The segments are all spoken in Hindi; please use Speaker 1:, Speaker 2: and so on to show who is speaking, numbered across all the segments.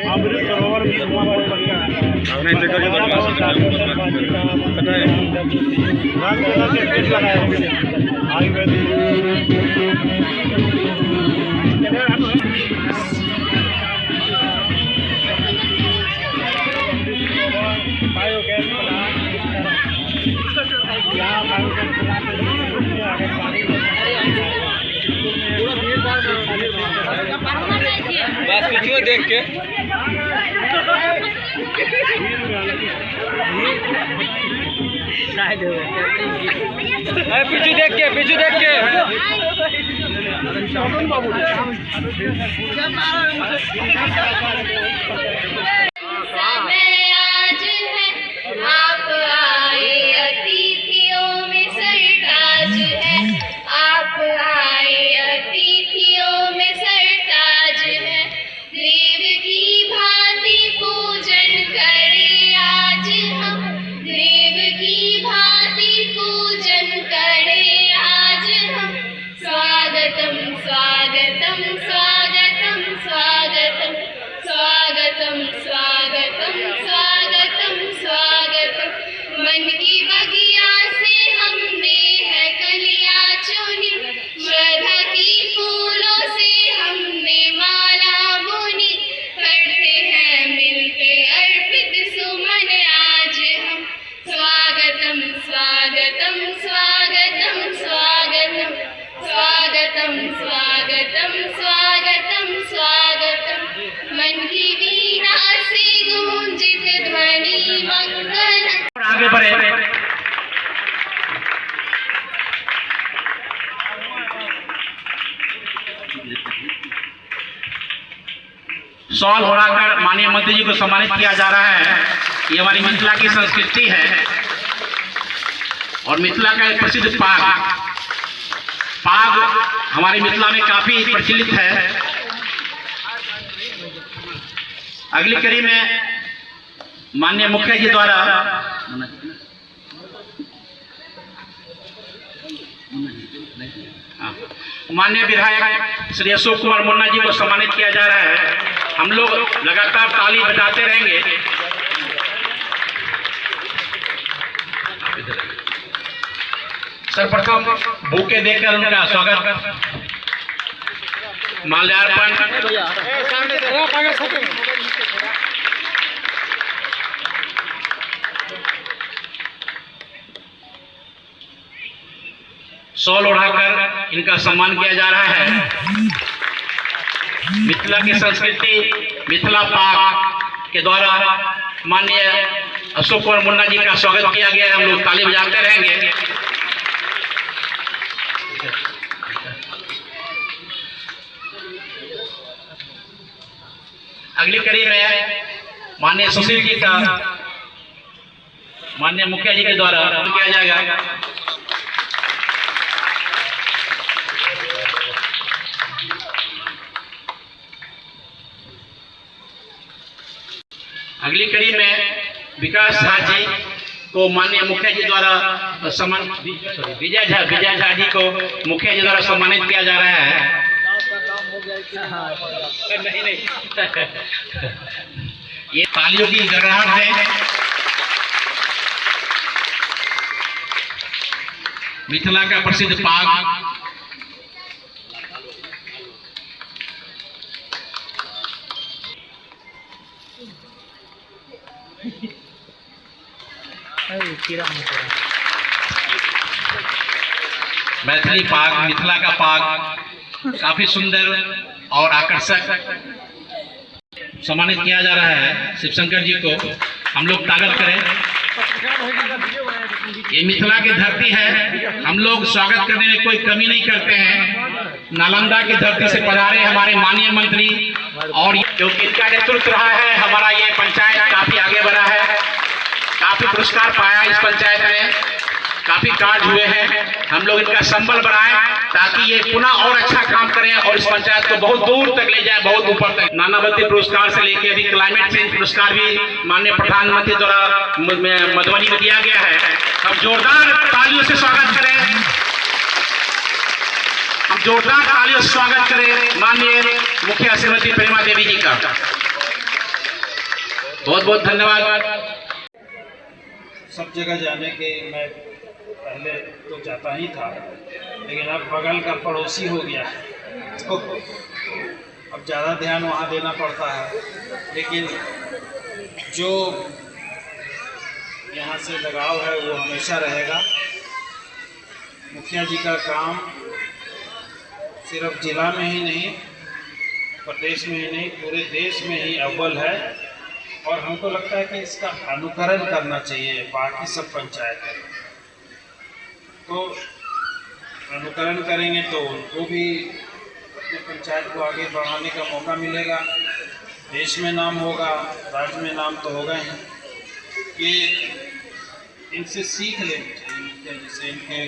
Speaker 1: अमृत सरोवर भी बहुत बढ़िया है।
Speaker 2: बस पीछे देख के पीछे देख के
Speaker 3: मन की बगिया से हमने है कलियां चुनी, श्रद्धा की फूलों से हमने माला बुनी, करते हैं मिलके अर्पित सुमन आज हम। स्वागतम स्वागतम स्वागतम स्वागतम स्वागतम स्वागतम स्वागतम स्वागतम, मन की वीणा से गूंजित ध्वनि मंगल।
Speaker 4: आगे बढ़े। शॉल ओढ़ाकर माननीय मंत्री जी को सम्मानित किया जा रहा है। ये हमारी मिथिला की संस्कृति है और मिथिला का एक प्रसिद्ध पाग हमारी मिथिला में काफी प्रचलित है। अगली कड़ी में माननीय मुखिया जी द्वारा माननीय विधायक श्री अशोक कुमार मुन्ना जी को सम्मानित किया जा रहा है। हम लोग लगातार ताली बजाते रहेंगे। सर्वप्रथम बुके देकर उनका स्वागत माल्यार्पण शॉल ओढ़ाकर इनका सम्मान किया जा रहा है। मिथिला की संस्कृति मिथिला पाक के द्वारा माननीय अशोक कुमार मुन्ना जी का स्वागत किया गया है। हम लोग ताली बजाते रहेंगे। अगली कड़ी में माननीय सुशील जी का माननीय मुखिया जी के द्वारा किया जाएगा। अगली कड़ी में विकास झा जी को माननीय मुखिया जी द्वारा सम्मान विजय झा जी को मुखिया जी द्वारा सम्मानित किया जा रहा है। नहीं ये तालियों की गड़गड़ाहट है। मिथिला का प्रसिद्ध पाग मैथिली पाग मिथिला का पाग काफी सुंदर और आकर्षक सम्मानित किया जा रहा है। शिवशंकर जी को हम लोग ताकत करें। ये मिथिला की धरती है। हम लोग स्वागत करने में कोई कमी नहीं करते हैं। नालंदा की धरती से पधारे हमारे माननीय मंत्री और क्योंकि इनका नेतृत्व रहा है हमारा ये पंचायत काफी आगे बढ़ा है। काफी पुरस्कार पाया इस पंचायत में, काफी कार्य हुए हैं। हम लोग इनका संबल बढ़ाएं ताकि ये पुनः और अच्छा काम करें और इस पंचायत को बहुत दूर तक ले जाए, बहुत ऊपर तक। नानावती पुरस्कार से लेकर अभी क्लाइमेट चेंज पुरस्कार भी माननीय प्रधानमंत्री द्वारा मधुबनी में दिया गया है। हम जोरदार तालियों से स्वागत करें। हम जोरदार तालियों से स्वागत करें माननीय मुखिया श्रीमती प्रेमा देवी जी का। बहुत बहुत धन्यवाद।
Speaker 1: सब जगह जाने के मैं पहले तो जाता ही था, लेकिन अब बगल का पड़ोसी हो गया तो अब ज़्यादा ध्यान वहाँ देना पड़ता है। लेकिन जो यहाँ से लगाव है वो हमेशा रहेगा। मुखिया जी का काम सिर्फ जिला में ही नहीं, प्रदेश में ही नहीं, पूरे देश में ही अव्वल है। और हमको लगता है कि इसका अनुकरण करना चाहिए बाकी सब पंचायत। तो अनुकरण करेंगे तो उनको भी अपने पंचायत को आगे बढ़ाने का मौका मिलेगा, देश में नाम होगा, राज्य में नाम तो होगा ही। कि इनसे सीख लेनी चाहिए, जैसे इनके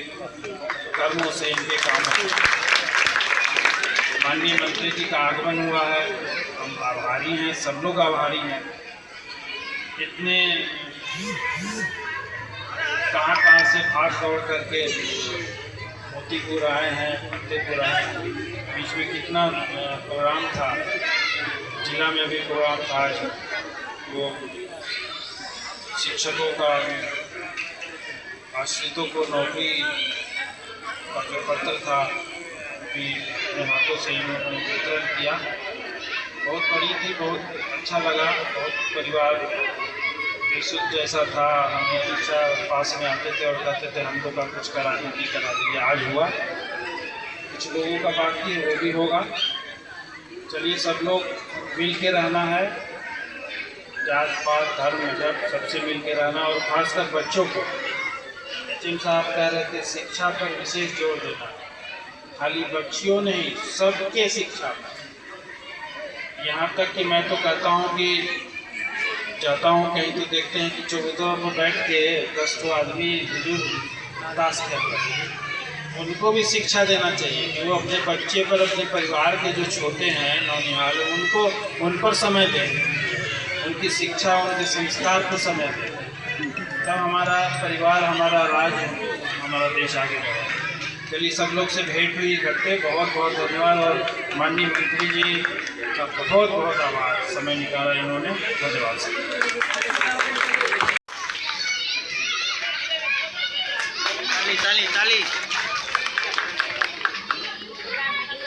Speaker 1: कर्मों से, इनके कामों से। माननीय मंत्री जी का आगमन हुआ है, हम आभारी हैं, सब लोग आभारी हैं। इतने कहाँ से भाग दौड़ करके मोतीपुर आए हैं, फतेहपुर आए हैं। बीच में कितना प्रोग्राम था, जिला में भी प्रोग्राम था। वो शिक्षकों का, आश्रितों को नौकरी का जो पत्र था भी अपने हाथों से इन्होंने वितरण किया। बहुत बड़ी थी, बहुत अच्छा लगा। बहुत परिवार विशुद्ध जैसा था। हम शिक्षा पास में आते थे और कहते थे हम लोग का कुछ करा दीजिए। आज हुआ, कुछ लोगों का बाकी है, वो भी होगा। चलिए, सब लोग मिल के रहना है, जात पात धर्म मजहब सबसे मिल के रहना। और खासकर बच्चों को, एचएम साहब कह रहे थे शिक्षा पर विशेष जोर देना। खाली बच्चियों नहीं, सबके शिक्षा पर। यहाँ तक कि मैं तो कहता हूँ कि जाता हूँ कहीं तो देखते हैं कि चौबूतरा पर बैठ के 10 आदमी बुजुर्ग ताश खेल रहे हैं। उनको भी शिक्षा देना चाहिए कि वो अपने बच्चे पर, अपने परिवार के जो छोटे हैं नौनिहाल, उन पर समय दें, उनकी शिक्षा, उनके संस्कार को समय दें। तब हमारा परिवार, हमारा राज्य, हमारा देश आगे बढ़ेगा। चलिए, सब लोग से भेंट हुई इकट्ठे, बहुत बहुत धन्यवाद। और माननीय मंत्री जी का बहुत बहुत आभार, समय निकाला इन्होंने। धन्यवाद।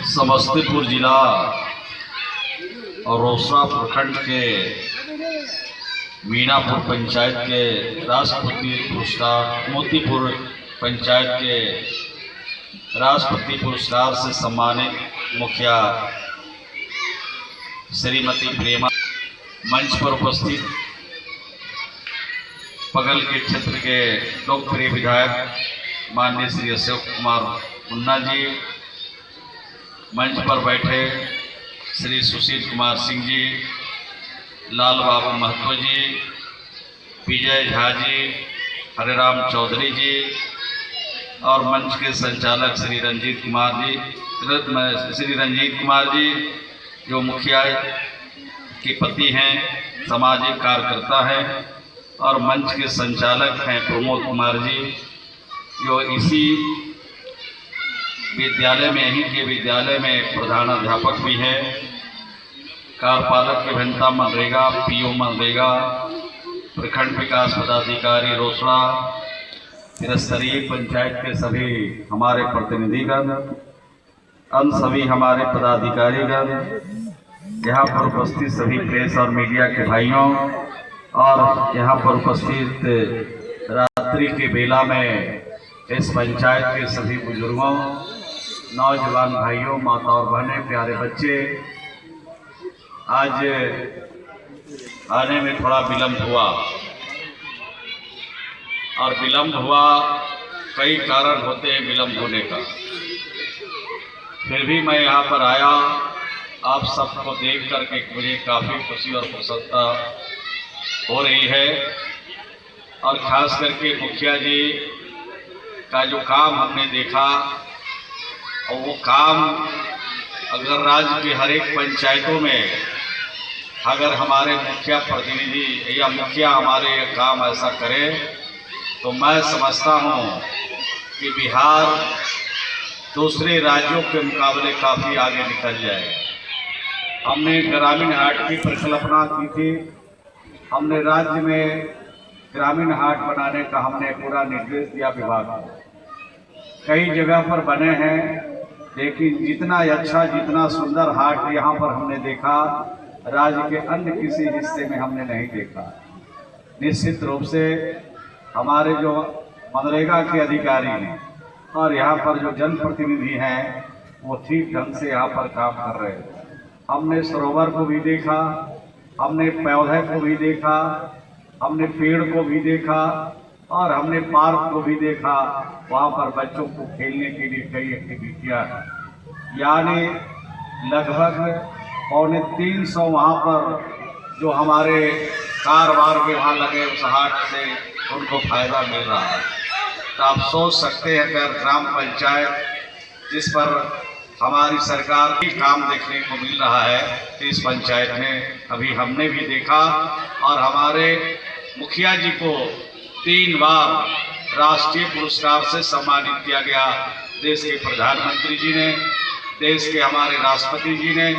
Speaker 5: समस्तीपुर जिला और रोसड़ा प्रखंड के मीनापुर पंचायत के राष्ट्रपति पुरस्कार, मोतीपुर पंचायत के राष्ट्रपति पुरस्कार से सम्मानित मुखिया श्रीमती प्रेमा, मंच पर उपस्थित बगल के क्षेत्र के लोकप्रिय विधायक माननीय श्री अशोक कुमार मुन्ना जी, मंच पर बैठे श्री सुशील कुमार सिंह जी, लाल बाबू महतो जी, विजय झा जी, हरिराम चौधरी जी और मंच के संचालक श्री रंजीत कुमार जी जो मुखिया के पति हैं, सामाजिक कार्यकर्ता हैं, और मंच के संचालक हैं प्रमोद कुमार जी जो इसी विद्यालय में, यहीं के विद्यालय में प्रधानाध्यापक भी हैं, कार्यपालक अभियंता मनरेगा, पीओ मनरेगा, प्रखंड विकास पदाधिकारी रोसड़ा, त्रिस्तरीय पंचायत के सभी हमारे प्रतिनिधिगण, अन्य सभी हमारे पदाधिकारीगण, यहाँ पर उपस्थित सभी प्रेस और मीडिया के भाइयों, और यहाँ पर उपस्थित रात्रि के बेला में इस पंचायत के सभी बुजुर्गों, नौजवान भाइयों, माता और बहनें, प्यारे बच्चे। आज आने में थोड़ा विलम्ब हुआ, और विलम्ब हुआ, कई कारण होते हैं विलम्ब होने का। फिर भी मैं यहाँ पर आया, आप सबको देख करके मुझे काफ़ी खुशी और प्रसन्नता हो रही है। और ख़ास करके मुखिया जी का जो काम हमने देखा, और वो काम अगर राज्य के हर एक पंचायतों में अगर हमारे मुखिया प्रतिनिधि या मुखिया हमारे ये काम ऐसा करें, तो मैं समझता हूँ कि बिहार दूसरे राज्यों के मुकाबले काफ़ी आगे निकल जाएगा। हमने ग्रामीण हाट की परिकल्पना की थी, हमने राज्य में ग्रामीण हाट बनाने का हमने पूरा निर्देश दिया विभाग को। कई जगह पर बने हैं, लेकिन जितना अच्छा जितना सुंदर हाट यहाँ पर हमने देखा, राज्य के अन्य किसी हिस्से में हमने नहीं देखा। निश्चित रूप से हमारे जो मनरेगा के अधिकारी हैं और यहाँ पर जो जनप्रतिनिधि हैं वो ठीक ढंग से यहाँ पर काम कर रहे हैं। हमने सरोवर को भी देखा, हमने पौधे को भी देखा, हमने पेड़ को भी देखा और हमने पार्क को भी देखा। वहाँ पर बच्चों को खेलने के लिए कई एक्टिविटियाँ हैं, यानी लगभग 350 वहाँ पर जो हमारे कारोबार के वहाँ लगे उस हाट से उनको फायदा मिल रहा है। तो आप सोच सकते हैं अगर ग्राम पंचायत जिस पर हमारी सरकार की काम देखने को मिल रहा है, तो इस पंचायत में अभी हमने भी देखा और हमारे मुखिया जी को 3 बार राष्ट्रीय पुरस्कार से सम्मानित किया गया। देश के प्रधानमंत्री जी ने, देश के हमारे राष्ट्रपति जी ने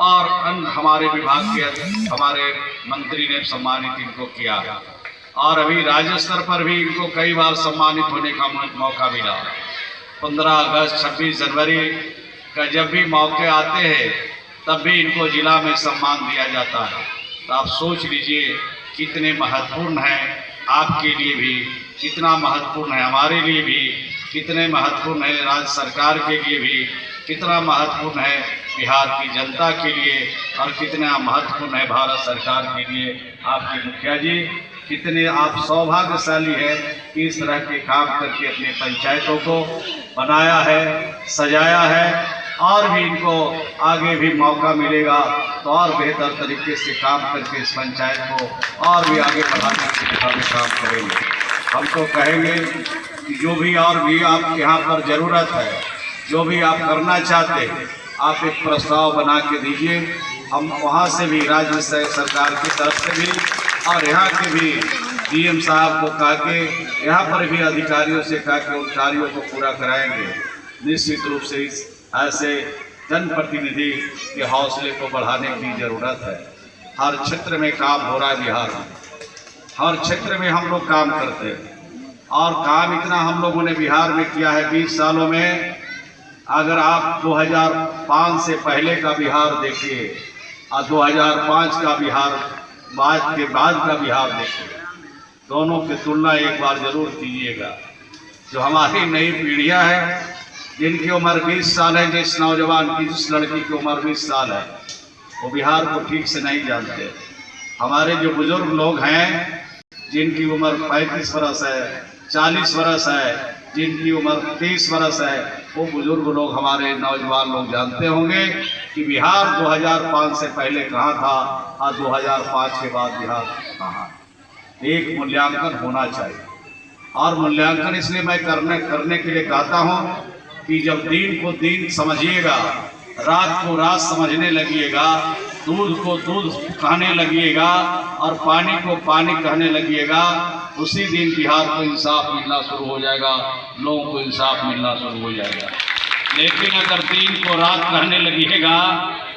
Speaker 5: और अन्य हमारे विभाग के हमारे मंत्री ने सम्मानित इनको किया। और अभी राज्य स्तर पर भी इनको कई बार सम्मानित होने का मौका मिला। 15 अगस्त 26 जनवरी का जब भी मौके आते हैं तब भी इनको जिला में सम्मान दिया जाता है। तो आप सोच लीजिए कितने महत्वपूर्ण है, आपके लिए भी कितना महत्वपूर्ण है, हमारे लिए भी कितने महत्वपूर्ण है, राज्य सरकार के लिए भी कितना महत्वपूर्ण है, बिहार की जनता के लिए और कितना महत्वपूर्ण है भारत सरकार के लिए। आपके मुखिया जी कितने आप सौभाग्यशाली है कि इस तरह के काम करके अपने पंचायतों को बनाया है, सजाया है और भी इनको आगे भी मौका मिलेगा तो और बेहतर तरीके से काम करके इस पंचायत को और भी आगे बढ़ाने की दिशा में काम करेंगे। हम तो कहेंगे कि जो भी और भी आप यहाँ पर ज़रूरत है, जो भी आप करना चाहते हैं, आप एक प्रस्ताव बना के दीजिए। हम वहाँ से भी राज्य सरकार की तरफ से भी और यहाँ के भी डीएम साहब को कहा के यहाँ पर भी अधिकारियों से कहा के उन कार्यों को पूरा कराएंगे। निश्चित रूप से इस ऐसे जनप्रतिनिधि के हौसले को बढ़ाने की ज़रूरत है। हर क्षेत्र में काम हो रहा है बिहार में, हर क्षेत्र में हम लोग काम करते हैं और काम इतना हम लोगों ने बिहार में किया है 20 सालों में। अगर आप 2005 से पहले का बिहार देखिए और 2005 का बिहार के बाद का बिहार देखिए, दोनों की तुलना एक बार जरूर कीजिएगा। जो हमारी नई पीढ़ियां हैं जिनकी उम्र 20 साल है, जिस नौजवान की जिस लड़की की उम्र 20 साल है वो बिहार को ठीक से नहीं जानते। हमारे जो बुजुर्ग लोग हैं जिनकी उम्र 35 वर्ष है, 40 वर्ष है, जिनकी उम्र 30 वर्ष है, वो बुजुर्ग लोग हमारे नौजवान लोग जानते होंगे कि बिहार 2005 से पहले कहाँ था और 2005 के बाद बिहार कहाँ। एक मूल्यांकन होना चाहिए और मूल्यांकन इसलिए मैं करने के लिए कहता हूँ कि जब दिन को दिन समझिएगा, रात को रात समझने लगिएगा, दूध को दूध कहने लगिएगा और पानी को पानी कहने लगिएगा, उसी दिन बिहार को इंसाफ मिलना शुरू हो जाएगा, लोगों को इंसाफ मिलना शुरू हो जाएगा। लेकिन अगर दिन को रात कहने लगिएगा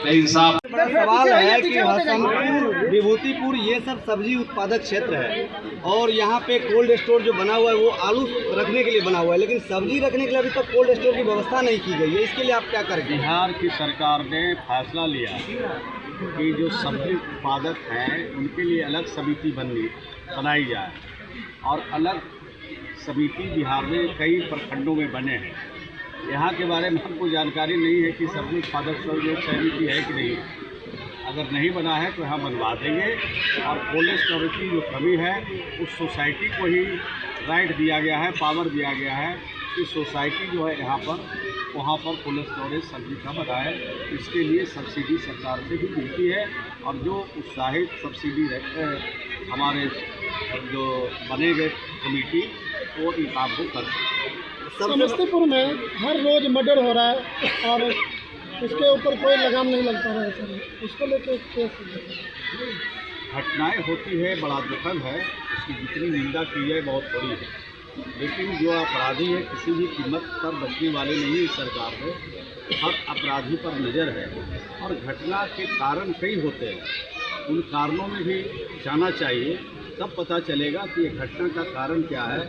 Speaker 5: तो इंसाफ।
Speaker 2: सवाल है कि हसनपुर, विभूतिपुर ये सब सब्जी उत्पादक क्षेत्र है और यहाँ पे कोल्ड स्टोर जो बना हुआ है वो आलू रखने के लिए बना हुआ है, लेकिन सब्जी रखने के लिए अभी तक कोल्ड स्टोर की व्यवस्था नहीं की गई है। इसके लिए आप क्या करेंगे?
Speaker 6: बिहार की सरकार ने फैसला लिया कि जो सब्जी उत्पादक हैं उनके लिए अलग समिति बनाई जाए और अलग समिति बिहार में कई प्रखंडों में बने हैं। यहाँ के बारे में हमको जानकारी नहीं है कि सब्जी उत्पादक समिति है कि नहीं। अगर नहीं बना है तो हम बनवा देंगे और कोल्ड स्टोरेज की जो कमी है उस सोसाइटी को ही राइट दिया गया है, पावर दिया गया है कि सोसाइटी जो है यहाँ पर वहाँ पर कोल्ड स्टोरेज सब्जी का बनाए। इसके लिए सब्सिडी सरकार से भी मिलती है और जो उत्साहित सब्सिडी रहते हैं हमारे जो बने गए कमेटी वो इन काम को कर सकते हैं।
Speaker 7: समस्तीपुर में हर रोज मर्डर हो रहा है और इसके ऊपर कोई लगाम नहीं लगता है सर, उसको लेकर
Speaker 6: घटनाएं होती है, बड़ा दुखद है, उसकी जितनी निंदा की जाए बहुत बड़ी है, लेकिन जो अपराधी है किसी भी कीमत पर बचने वाले नहीं है। सरकार में हर अपराधी पर नज़र है और घटना के कारण कई होते हैं। उन कारणों में भी जाना चाहिए, तब पता चलेगा कि ये घटना का कारण क्या है।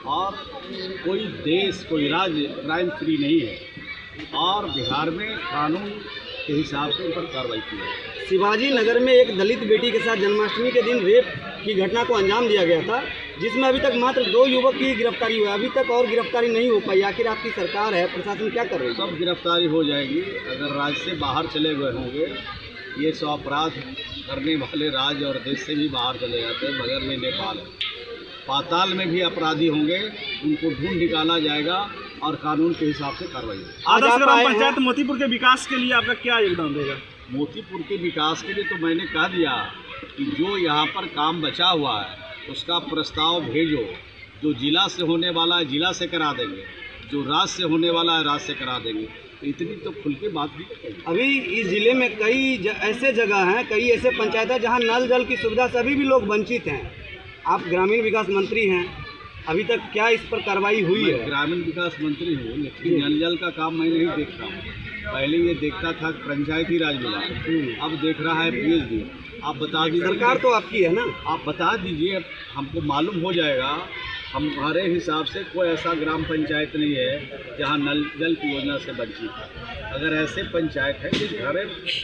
Speaker 6: और कोई देश, कोई राज्य क्राइम फ्री नहीं है और बिहार में कानून के हिसाब से उन पर कार्रवाई की है।
Speaker 2: शिवाजी नगर में एक दलित बेटी के साथ जन्माष्टमी के दिन रेप की घटना को अंजाम दिया गया था, जिसमें अभी तक मात्र 2 युवक की गिरफ्तारी हुई है। अभी तक और गिरफ्तारी नहीं हो पाई। आखिर आपकी सरकार है, प्रशासन क्या कर रही है?
Speaker 6: सब गिरफ्तारी हो जाएगी। अगर राज्य से बाहर चले गए होंगे, ये सब अपराध करने वाले राज्य और देश से भी बाहर चले जाते हैं, बगैर में नेपाल है। पाताल में भी अपराधी होंगे, उनको ढूंढ निकाला जाएगा और कानून के हिसाब से कार्रवाई होगी।
Speaker 8: आदर्श ग्राम पंचायत मोतीपुर के विकास के लिए आपका क्या योगदान देगा?
Speaker 6: मोतीपुर के विकास के लिए तो मैंने कह दिया कि जो यहाँ पर काम बचा हुआ है उसका प्रस्ताव भेजो। जो जिला से होने वाला है जिला से करा देंगे, जो राज्य से होने वाला है राज्य से करा देंगे। तो इतनी तो खुल के बात भी करेंगे।
Speaker 2: अभी इस जिले में कई ऐसे जगह हैं, कई ऐसे पंचायत हैं जहाँ नल जल की सुविधा से अभी भी लोग वंचित हैं। आप ग्रामीण विकास मंत्री हैं, अभी तक क्या इस पर कार्रवाई हुई है?
Speaker 6: ग्रामीण विकास मंत्री हूँ, लेकिन नल जल का काम मैं नहीं देखता हूँ। पहले ये देखता था पंचायती राज विभाग, अब देख रहा है पीएचडी। आप बता दीजिए,
Speaker 2: सरकार तो आपकी है ना,
Speaker 6: आप बता दीजिए, हमको मालूम हो जाएगा। हमारे हिसाब से कोई ऐसा ग्राम पंचायत नहीं है जहाँ नल जल की योजना से वंचित है। अगर ऐसे पंचायत है जिस घर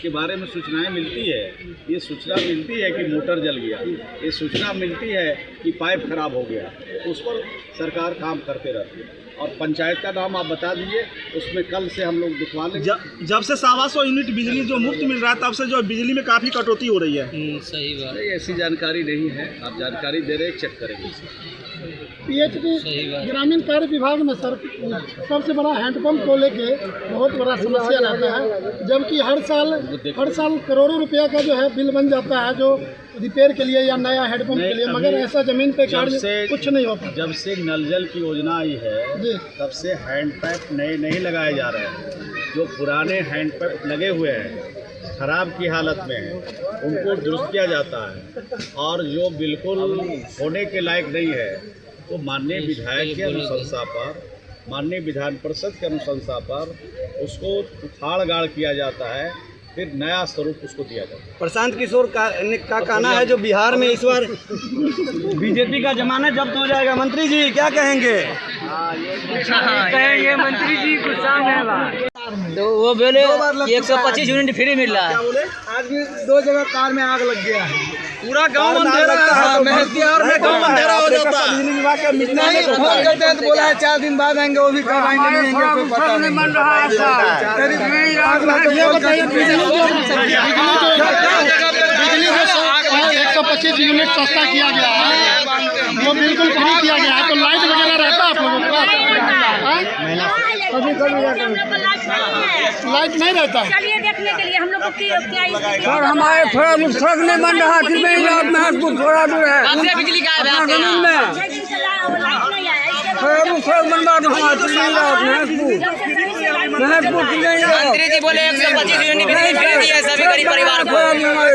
Speaker 6: के बारे में सूचनाएं मिलती है, ये सूचना मिलती है कि मोटर जल गया, ये सूचना मिलती है कि पाइप खराब हो गया, तो उस पर सरकार काम करते रहती है। और पंचायत का नाम आप बता दीजिए, उसमें कल से हम लोग दिखवा लें।
Speaker 8: जब से 125 यूनिट बिजली जो मुफ्त मिल रहा है, तब से जो बिजली में काफ़ी कटौती हो रही है।
Speaker 6: सही बात है, ऐसी जानकारी नहीं है। आप जानकारी दे रहे हैं, चेक करेंगे।
Speaker 7: पीएचडी ग्रामीण कार्य विभाग में सर सबसे बड़ा हैंडपम्प को लेके बहुत बड़ा समस्या रहता है, जबकि हर साल करोड़ों रुपया का जो है बिल बन जाता है जो रिपेयर के लिए या नया हैंडपम्प के लिए, मगर ऐसा जमीन पे कार्य कुछ नहीं होता।
Speaker 6: जब से नल जल की योजना आई है तब से हैंडपम्प नए नहीं लगाए जा रहे हैं। जो पुराने हैंडपम्प लगे हुए हैं, खराब की हालत में है, उनको दुरुस्त किया जाता है। और जो बिल्कुल होने के लायक नहीं है, तो माननीय विधायक के अनुशंसा पर, माननीय विधान परिषद के अनुशंसा पर उसको उखाड़ गाड़ किया जाता है, फिर नया स्वरूप उसको दिया जाता है।
Speaker 2: प्रशांत किशोर का कहना है जो बिहार में इस बार बीजेपी का जमाना जब्त हो जाएगा। मंत्री जी क्या कहेंगे?
Speaker 9: कहेंगे मंत्री जी कुछ सामने तो वो बोले 125 यूनिट फ्री मिल रहा है।
Speaker 2: आज भी 2 जगह कार में आग लग गया है,
Speaker 8: पूरा गांव अंधेरा है। बिहार में गांव अंधेरा हो जाता है।
Speaker 2: बिजली विभाग का
Speaker 9: नहीं फोन करते हैं तो बोला है 4 दिन बाद आएंगे, वो भी कब आएंगे नहीं आएंगे कोई पता नहीं। बन रहा है
Speaker 7: बिजली जो 125 यूनिट सस्ता किया गया है, वो बिल्कुल फ्री किया गया है। तो लाइट वगैरह रहता है आप लोगों के पास? लाइट नहीं रहता है।
Speaker 10: चलिए देखने के लिए हम लोग को क्या
Speaker 9: सर हमारे थोड़ा सड़क नहीं बन रहा, कितने महत्वपूर्ण थोड़ा दूर है बिजली का जमीन में सड़क बनवा दो। मंत्री जी बोले 125 यूनिट बिजली फ्री दी है सभी गरीब परिवार को।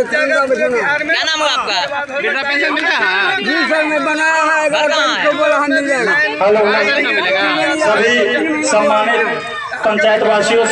Speaker 9: क्या नाम है आपका? बेटा पेंशन मिलता है जी सर, मैं बनाया है तो बोला हम मिल जाएगा।
Speaker 11: सभी सम्मानित पंचायत वासियों से